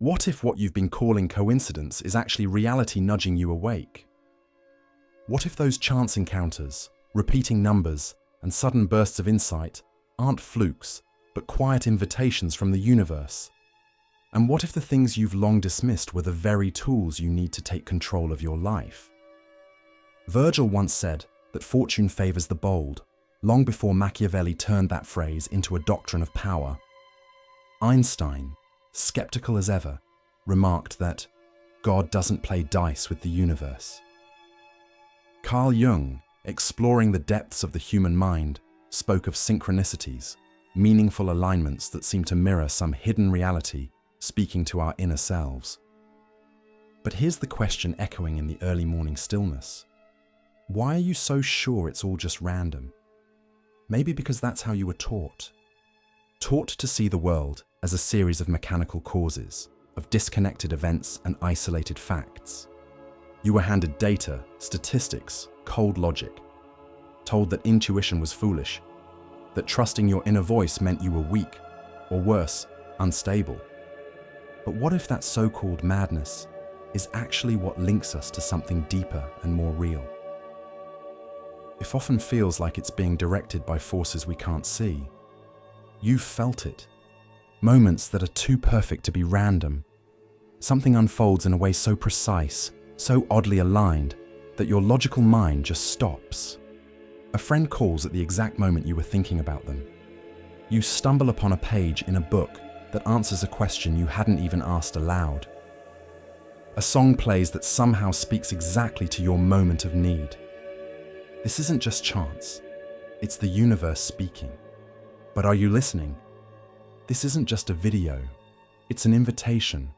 What if what you've been calling coincidence is actually reality nudging you awake? What if those chance encounters, repeating numbers, and sudden bursts of insight aren't flukes, but quiet invitations from the universe? And what if the things you've long dismissed were the very tools you need to take control of your life? Virgil once said that fortune favors the bold, long before Machiavelli turned that phrase into a doctrine of power. Einstein, skeptical as ever, remarked that God doesn't play dice with the universe. Carl Jung, exploring the depths of the human mind, spoke of synchronicities, meaningful alignments that seem to mirror some hidden reality speaking to our inner selves. But here's the question echoing in the early morning stillness. Why are you so sure it's all just random? Maybe because that's how you were taught. Taught to see the world as a series of mechanical causes, of disconnected events and isolated facts. You were handed data, statistics, cold logic, told that intuition was foolish, that trusting your inner voice meant you were weak, or worse, unstable. But what if that so-called madness is actually what links us to something deeper and more real? It often feels like it's being directed by forces we can't see. You've felt it. Moments that are too perfect to be random. Something unfolds in a way so precise, so oddly aligned, that your logical mind just stops. A friend calls at the exact moment you were thinking about them. You stumble upon a page in a book that answers a question you hadn't even asked aloud. A song plays that somehow speaks exactly to your moment of need. This isn't just chance, it's the universe speaking. But are you listening? This isn't just a video, it's an invitation,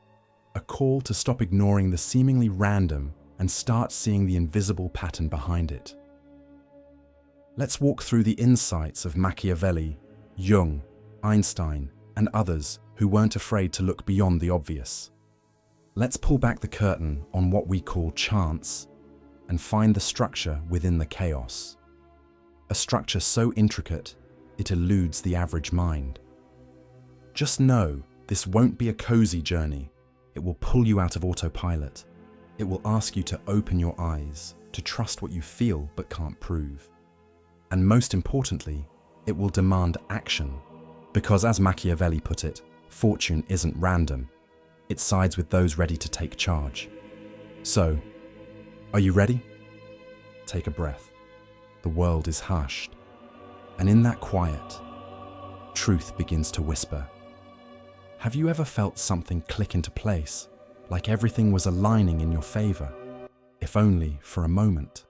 a call to stop ignoring the seemingly random and start seeing the invisible pattern behind it. Let's walk through the insights of Machiavelli, Jung, Einstein, and others who weren't afraid to look beyond the obvious. Let's pull back the curtain on what we call chance and find the structure within the chaos. A structure so intricate, it eludes the average mind. Just know, this won't be a cozy journey. It will pull you out of autopilot. It will ask you to open your eyes, to trust what you feel but can't prove. And most importantly, it will demand action. Because as Machiavelli put it, fortune isn't random. It sides with those ready to take charge. So, are you ready? Take a breath. The world is hushed. And in that quiet, truth begins to whisper. Have you ever felt something click into place, like everything was aligning in your favor, if only for a moment?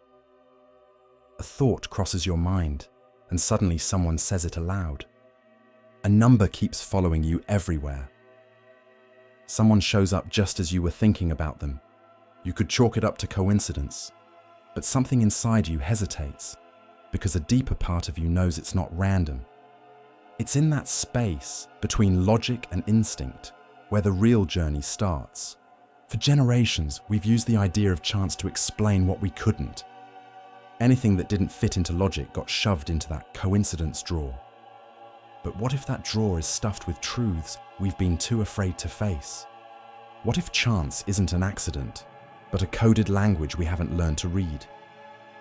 A thought crosses your mind, and suddenly someone says it aloud. A number keeps following you everywhere. Someone shows up just as you were thinking about them. You could chalk it up to coincidence, but something inside you hesitates, because a deeper part of you knows it's not random. It's in that space between logic and instinct where the real journey starts. For generations, we've used the idea of chance to explain what we couldn't. Anything that didn't fit into logic got shoved into that coincidence drawer. But what if that drawer is stuffed with truths we've been too afraid to face? What if chance isn't an accident, but a coded language we haven't learned to read?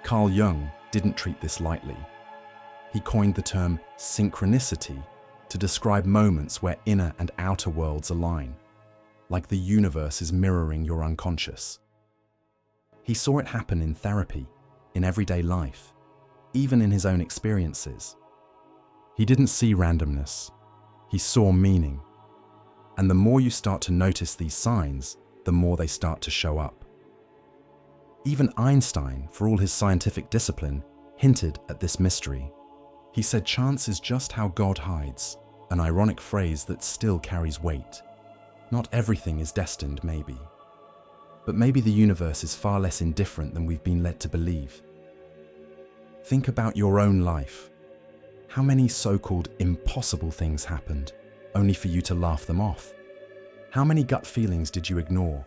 Carl Jung didn't treat this lightly. He coined the term synchronicity to describe moments where inner and outer worlds align, like the universe is mirroring your unconscious. He saw it happen in therapy, in everyday life, even in his own experiences. He didn't see randomness, he saw meaning. And the more you start to notice these signs, the more they start to show up. Even Einstein, for all his scientific discipline, hinted at this mystery. He said chance is just how God hides, an ironic phrase that still carries weight. Not everything is destined, maybe. But maybe the universe is far less indifferent than we've been led to believe. Think about your own life. How many so-called impossible things happened, only for you to laugh them off? How many gut feelings did you ignore?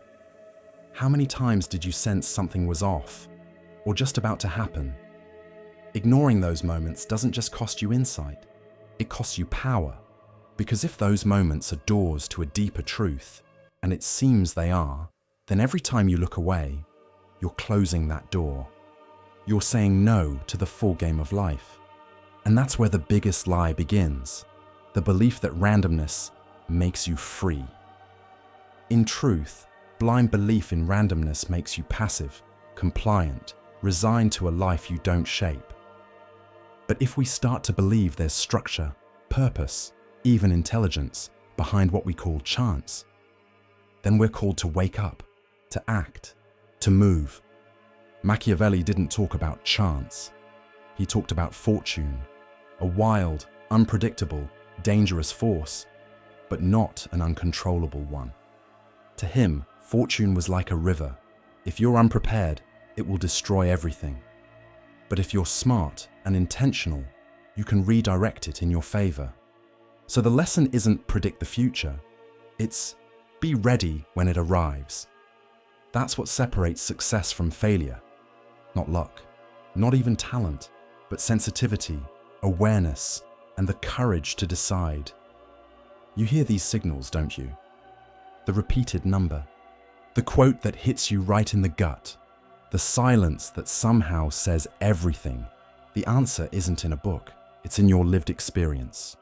How many times did you sense something was off, or just about to happen? Ignoring those moments doesn't just cost you insight, it costs you power. Because if those moments are doors to a deeper truth, and it seems they are, then every time you look away, you're closing that door. You're saying no to the full game of life. And that's where the biggest lie begins, the belief that randomness makes you free. In truth, blind belief in randomness makes you passive, compliant, resigned to a life you don't shape. But if we start to believe there's structure, purpose, even intelligence behind what we call chance, then we're called to wake up, to act, to move. Machiavelli didn't talk about chance. He talked about fortune, a wild, unpredictable, dangerous force, but not an uncontrollable one. To him, fortune was like a river. If you're unprepared, it will destroy everything. But if you're smart and intentional, you can redirect it in your favor. So the lesson isn't predict the future, it's be ready when it arrives. That's what separates success from failure. Not luck, not even talent, but sensitivity, awareness, and the courage to decide. You hear these signals, don't you? The repeated number, the quote that hits you right in the gut, the silence that somehow says everything. The answer isn't in a book, it's in your lived experience.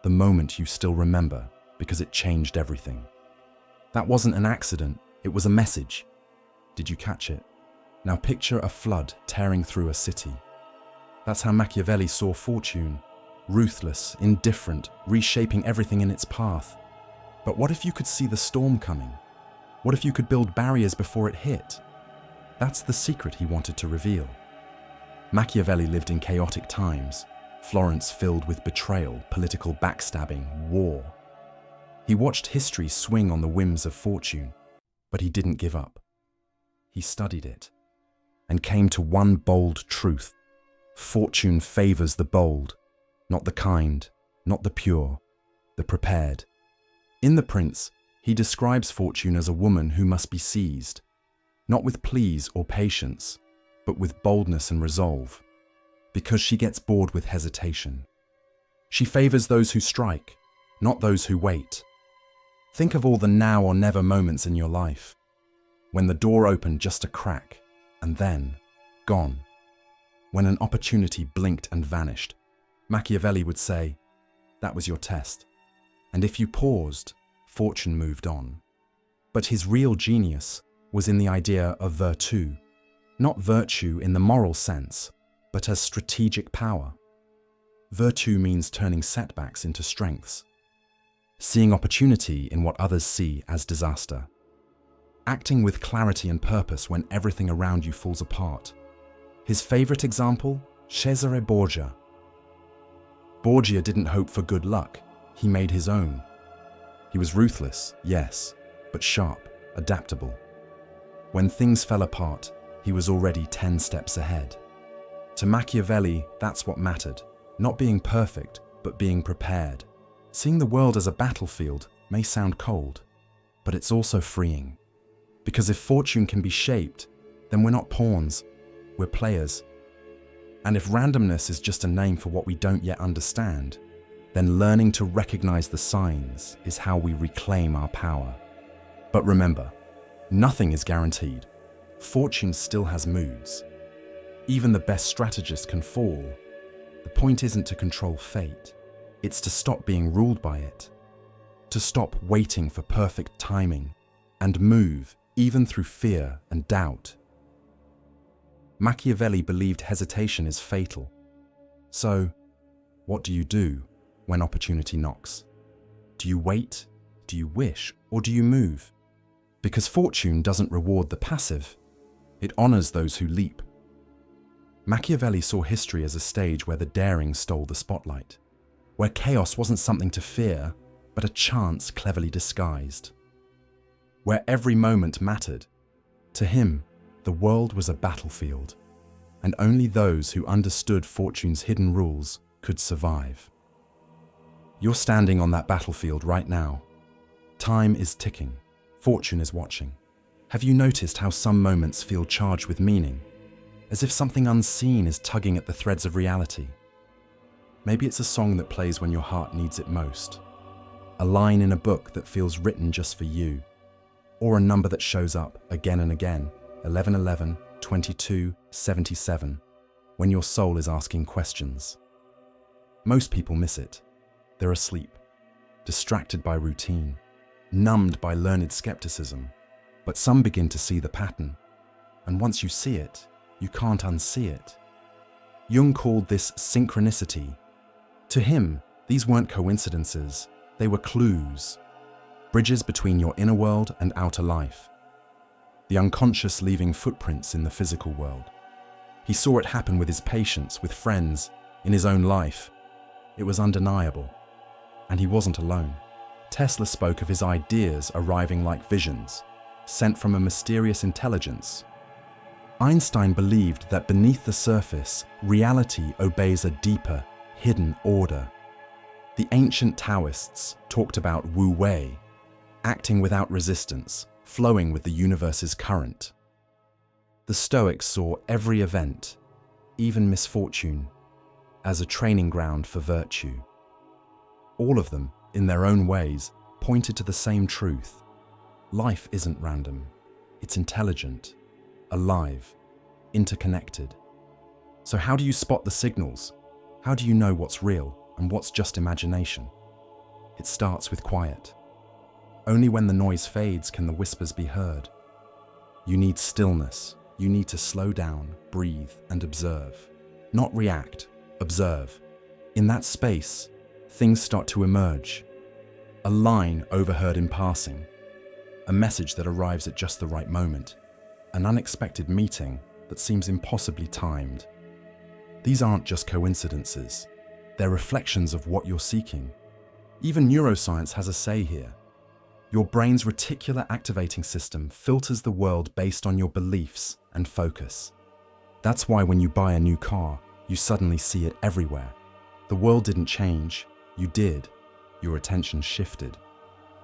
The moment you still remember because it changed everything. That wasn't an accident, it was a message. Did you catch it? Now picture a flood tearing through a city. That's how Machiavelli saw fortune, ruthless, indifferent, reshaping everything in its path. But what if you could see the storm coming? What if you could build barriers before it hit? That's the secret he wanted to reveal. Machiavelli lived in chaotic times, Florence filled with betrayal, political backstabbing, war. He watched history swing on the whims of fortune, but he didn't give up. He studied it and came to one bold truth. Fortune favors the bold, not the kind, not the pure, the prepared. In The Prince, he describes fortune as a woman who must be seized, not with pleas or patience, but with boldness and resolve, because she gets bored with hesitation. She favors those who strike, not those who wait. Think of all the now or never moments in your life, when the door opened just a crack, and then, gone. When an opportunity blinked and vanished, Machiavelli would say, that was your test. And if you paused, fortune moved on. But his real genius was in the idea of virtù, not virtue in the moral sense, but as strategic power. Virtù means turning setbacks into strengths, seeing opportunity in what others see as disaster, acting with clarity and purpose when everything around you falls apart. His favorite example, Cesare Borgia. Borgia didn't hope for good luck, he made his own. He was ruthless, yes, but sharp, adaptable. When things fell apart, he was already 10 steps ahead. To Machiavelli, that's what mattered, not being perfect, but being prepared. Seeing the world as a battlefield may sound cold, but it's also freeing. Because if fortune can be shaped, then we're not pawns, we're players. And if randomness is just a name for what we don't yet understand, then learning to recognize the signs is how we reclaim our power. But remember, nothing is guaranteed. Fortune still has moods. Even the best strategist can fall. The point isn't to control fate. It's to stop being ruled by it. To stop waiting for perfect timing and move even through fear and doubt. Machiavelli believed hesitation is fatal. So, what do you do when opportunity knocks? Do you wait? Do you wish? Or do you move? Because fortune doesn't reward the passive. It honors those who leap. Machiavelli saw history as a stage where the daring stole the spotlight, where chaos wasn't something to fear, but a chance cleverly disguised, where every moment mattered. To him, the world was a battlefield, and only those who understood fortune's hidden rules could survive. You're standing on that battlefield right now. Time is ticking. Fortune is watching. Have you noticed how some moments feel charged with meaning? As if something unseen is tugging at the threads of reality. Maybe it's a song that plays when your heart needs it most. A line in a book that feels written just for you. or a number that shows up again and again, 1111, 22, 77, when your soul is asking questions. Most people miss it. They're asleep, distracted by routine, numbed by learned skepticism. But some begin to see the pattern, and once you see it, you can't unsee it. Jung called this synchronicity. To him, these weren't coincidences, they were clues, bridges between your inner world and outer life. The unconscious leaving footprints in the physical world. He saw it happen with his patients, with friends, in his own life. It was undeniable. And he wasn't alone. Tesla spoke of his ideas arriving like visions, sent from a mysterious intelligence. Einstein believed that beneath the surface, reality obeys a deeper, hidden order. The ancient Taoists talked about Wu Wei, acting without resistance, flowing with the universe's current. The Stoics saw every event, even misfortune, as a training ground for virtue. All of them, in their own ways, pointed to the same truth. Life isn't random. It's intelligent, alive, interconnected. So how do you spot the signals? How do you know what's real and what's just imagination? It starts with quiet. Only when the noise fades can the whispers be heard. You need stillness. You need to slow down, breathe, and observe. Not react, observe. In that space, things start to emerge. A line overheard in passing. A message that arrives at just the right moment. An unexpected meeting that seems impossibly timed. These aren't just coincidences. They're reflections of what you're seeking. Even neuroscience has a say here. Your brain's reticular activating system filters the world based on your beliefs and focus. That's why when you buy a new car, you suddenly see it everywhere. The world didn't change, you did. Your attention shifted.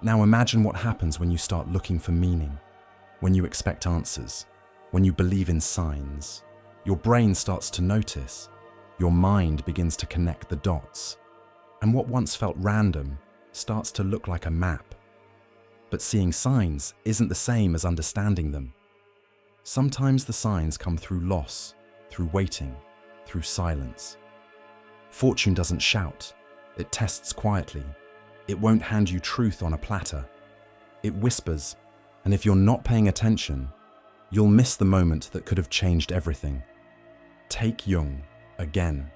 Now imagine what happens when you start looking for meaning, when you expect answers, when you believe in signs. Your brain starts to notice. Your mind begins to connect the dots. And what once felt random starts to look like a map. But seeing signs isn't the same as understanding them. Sometimes the signs come through loss, through waiting, through silence. Fortune doesn't shout. It tests quietly. It won't hand you truth on a platter. It whispers, and if you're not paying attention, you'll miss the moment that could have changed everything. Take Jung again.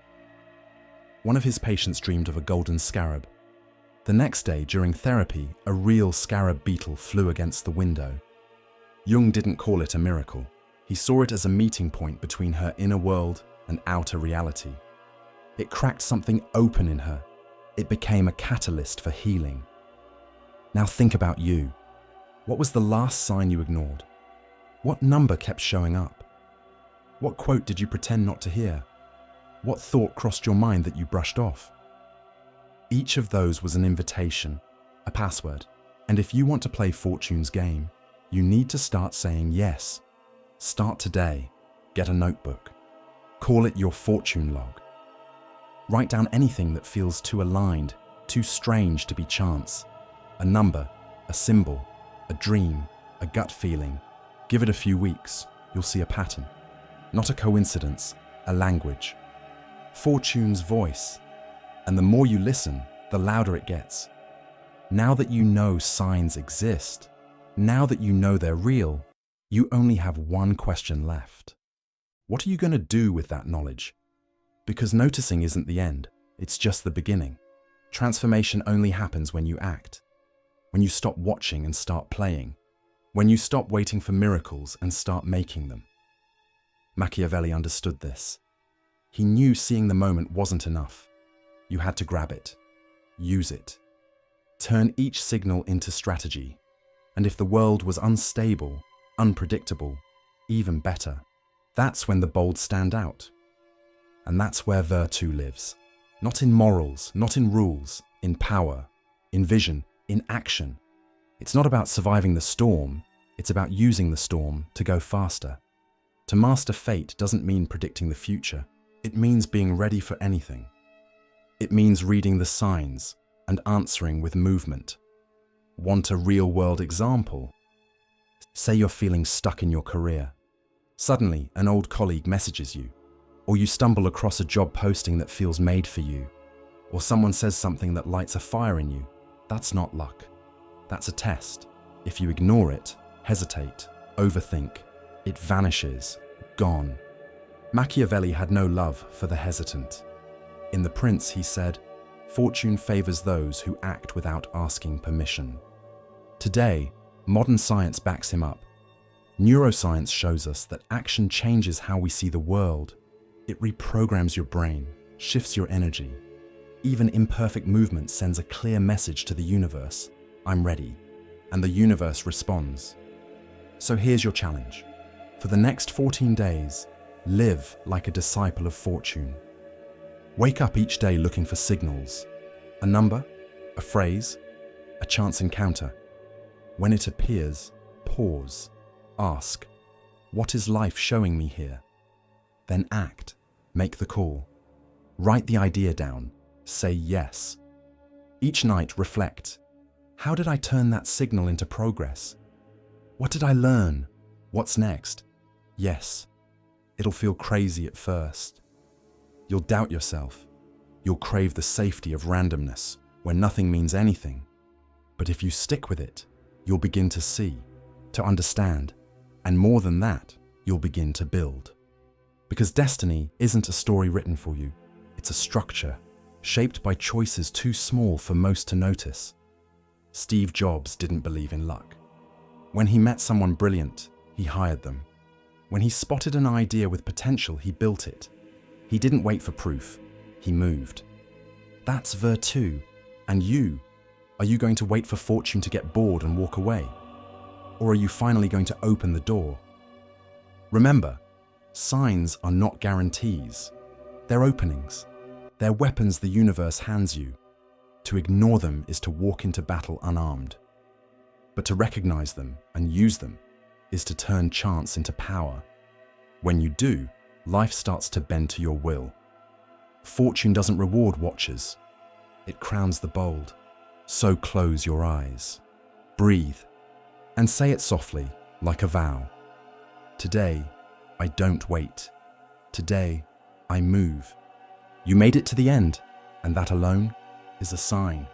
One of his patients dreamed of a golden scarab. The next day, during therapy, a real scarab beetle flew against the window. Jung didn't call it a miracle. He saw it as a meeting point between her inner world and outer reality. It cracked something open in her. It became a catalyst for healing. Now think about you. What was the last sign you ignored? What number kept showing up? What quote did you pretend not to hear? What thought crossed your mind that you brushed off? Each of those was an invitation, a password. And if you want to play Fortune's game, you need to start saying yes. Start today. Get a notebook. Call it your fortune log. Write down anything that feels too aligned, too strange to be chance. A number, a symbol, a dream, a gut feeling. Give it a few weeks, you'll see a pattern. Not a coincidence, a language. Fortune's voice. And the more you listen, the louder it gets. Now that you know signs exist, now that you know they're real, you only have one question left. What are you going to do with that knowledge? Because noticing isn't the end, it's just the beginning. Transformation only happens when you act. When you stop watching and start playing. When you stop waiting for miracles and start making them. Machiavelli understood this. He knew seeing the moment wasn't enough. You had to grab it, use it, turn each signal into strategy. And if the world was unstable, unpredictable, even better, that's when the bold stand out. And that's where virtue lives. Not in morals, not in rules, in power, in vision, in action. It's not about surviving the storm, it's about using the storm to go faster. To master fate doesn't mean predicting the future, it means being ready for anything. It means reading the signs and answering with movement. Want a real-world example? Say you're feeling stuck in your career. Suddenly, an old colleague messages you, or you stumble across a job posting that feels made for you, or someone says something that lights a fire in you. That's not luck. That's a test. If you ignore it, hesitate, overthink, it vanishes, gone. Machiavelli had no love for the hesitant. In The Prince, he said, "Fortune favors those who act without asking permission." Today, modern science backs him up. Neuroscience shows us that action changes how we see the world. It reprograms your brain, shifts your energy. Even imperfect movement sends a clear message to the universe: I'm ready. And the universe responds. So here's your challenge. For the next 14 days, live like a disciple of fortune. Wake up each day looking for signals. A number, a phrase, a chance encounter. When it appears, pause. Ask, what is life showing me here? Then act. Make the call. Write the idea down. Say yes. Each night reflect. How did I turn that signal into progress? What did I learn? What's next? Yes. It'll feel crazy at first. You'll doubt yourself. You'll crave the safety of randomness, where nothing means anything. But if you stick with it, you'll begin to see, to understand, and more than that, you'll begin to build. Because destiny isn't a story written for you. It's a structure, shaped by choices too small for most to notice. Steve Jobs didn't believe in luck. When he met someone brilliant, he hired them. When he spotted an idea with potential, he built it. He didn't wait for proof. He moved. That's virtue. And you? Are you going to wait for fortune to get bored and walk away? Or are you finally going to open the door? Remember, signs are not guarantees. They're openings. They're weapons the universe hands you. To ignore them is to walk into battle unarmed. But to recognize them and use them is to turn chance into power. When you do, life starts to bend to your will. Fortune doesn't reward watchers. It crowns the bold. So close your eyes. Breathe. And say it softly, like a vow. Today, I don't wait. Today, I move. You made it to the end, and that alone is a sign.